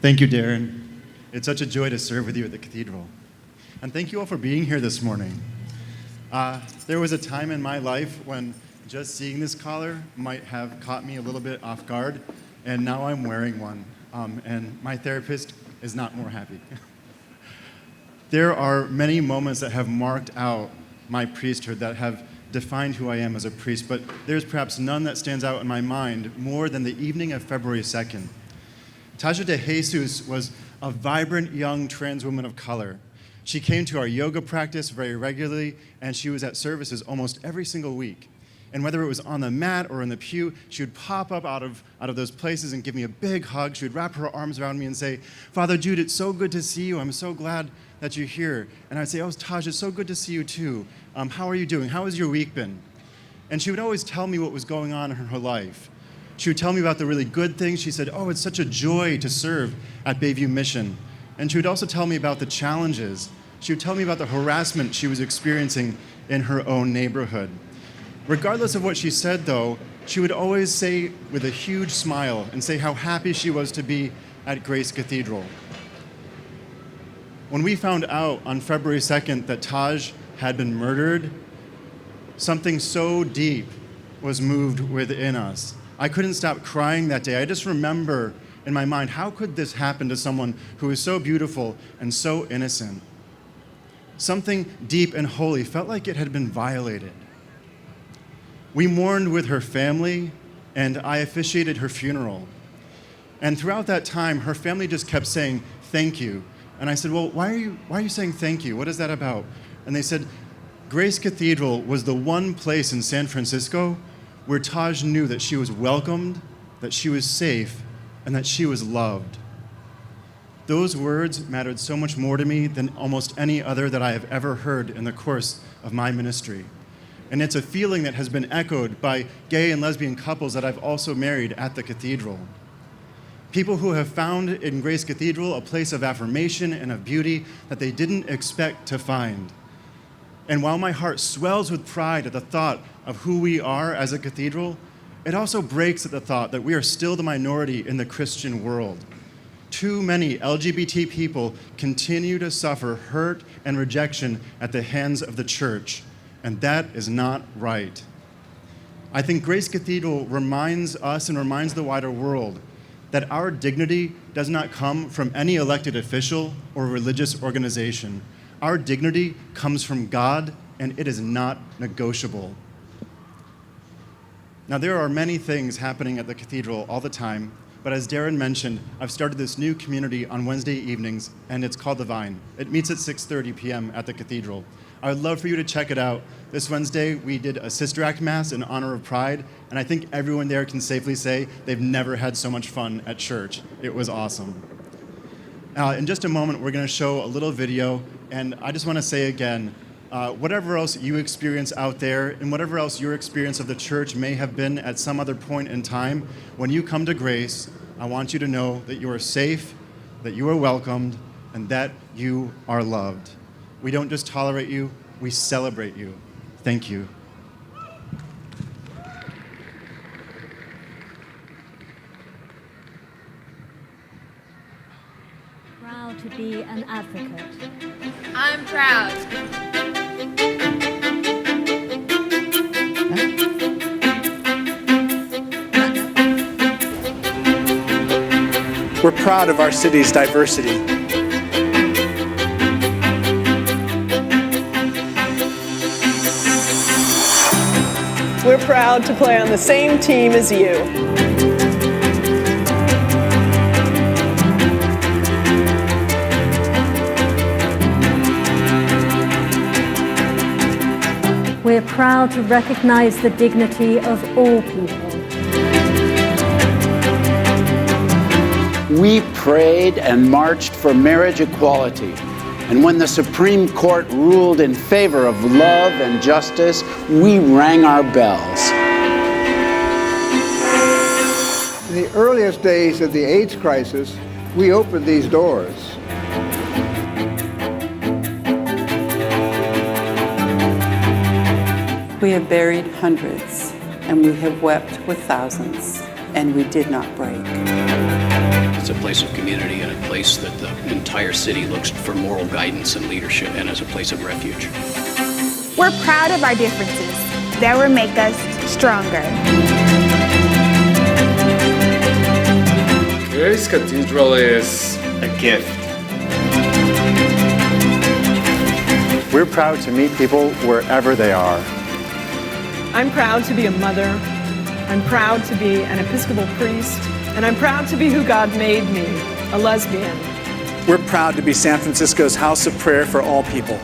Thank you, Darren. It's such a joy to serve with you at the Cathedral. And thank you all for being here this morning. There was a time in my life when just seeing this collar might have caught me a little bit off guard, and now I'm wearing one, and my therapist is not more happy. There are many moments that have marked out my priesthood, that have defined who I am as a priest, but there's perhaps none that stands out in my mind more than the evening of February 2nd. Taja de Jesus was a vibrant young trans woman of color. She came to our yoga practice very regularly, and she was at services almost every single week. And whether it was on the mat or in the pew, she would pop up out of those places and give me a big hug. She would wrap her arms around me and say, "Father Jude, it's so good to see you. I'm so glad that you're here." And I'd say, "Oh, Taj, it's so good to see you too. How are you doing? How has your week been?" And she would always tell me what was going on in her life. She would tell me about the really good things. She said, "Oh, it's such a joy to serve at Bayview Mission." And she would also tell me about the challenges. She would tell me about the harassment she was experiencing in her own neighborhood. Regardless of what she said, though, she would always say with a huge smile and say how happy she was to be at Grace Cathedral. When we found out on February 2nd that Taj had been murdered, something so deep was moved within us. I couldn't stop crying that day. I just remember in my mind, how could this happen to someone who is so beautiful and so innocent? Something deep and holy felt like it had been violated. We mourned with her family, and I officiated her funeral. And throughout that time, her family just kept saying, "Thank you." And I said, "Well, why are you saying thank you? What is that about?" And they said, Grace Cathedral was the one place in San Francisco where Taj knew that she was welcomed, that she was safe, and that she was loved. Those words mattered so much more to me than almost any other that I have ever heard in the course of my ministry. And it's a feeling that has been echoed by gay and lesbian couples that I've also married at the Cathedral. People who have found in Grace Cathedral a place of affirmation and of beauty that they didn't expect to find. And while my heart swells with pride at the thought of who we are as a cathedral, it also breaks at the thought that we are still the minority in the Christian world. Too many LGBT people continue to suffer hurt and rejection at the hands of the church, and that is not right. I think Grace Cathedral reminds us and reminds the wider world that our dignity does not come from any elected official or religious organization. Our dignity comes from God, and it is not negotiable. Now, there are many things happening at the Cathedral all the time, but as Darren mentioned, I've started this new community on Wednesday evenings, and it's called The Vine. It meets at 6:30 p.m. at the Cathedral. I would love for you to check it out. This Wednesday, we did a Sister Act Mass in honor of Pride, and I think everyone there can safely say they've never had so much fun at church. It was awesome. In just a moment, we're going to show a little video, and I just want to say again, whatever else you experience out there, and whatever else your experience of the church may have been at some other point in time, when you come to Grace, I want you to know that you are safe, that you are welcomed, and that you are loved. We don't just tolerate you, we celebrate you. Thank you. Proud to be an advocate. I'm proud. We're proud of our city's diversity. We're proud to play on the same team as you. We're proud to recognize the dignity of all people. We prayed and marched for marriage equality. And when the Supreme Court ruled in favor of love and justice, we rang our bells. In the earliest days of the AIDS crisis, we opened these doors. We have buried hundreds, and we have wept with thousands, and we did not break. It's a place of community and a place that the entire city looks for moral guidance and leadership and as a place of refuge. We're proud of our differences. That will make us stronger. Grace Cathedral is a gift. We're proud to meet people wherever they are. I'm proud to be a mother. I'm proud to be an Episcopal priest. And I'm proud to be who God made me, a lesbian. We're proud to be San Francisco's house of prayer for all people.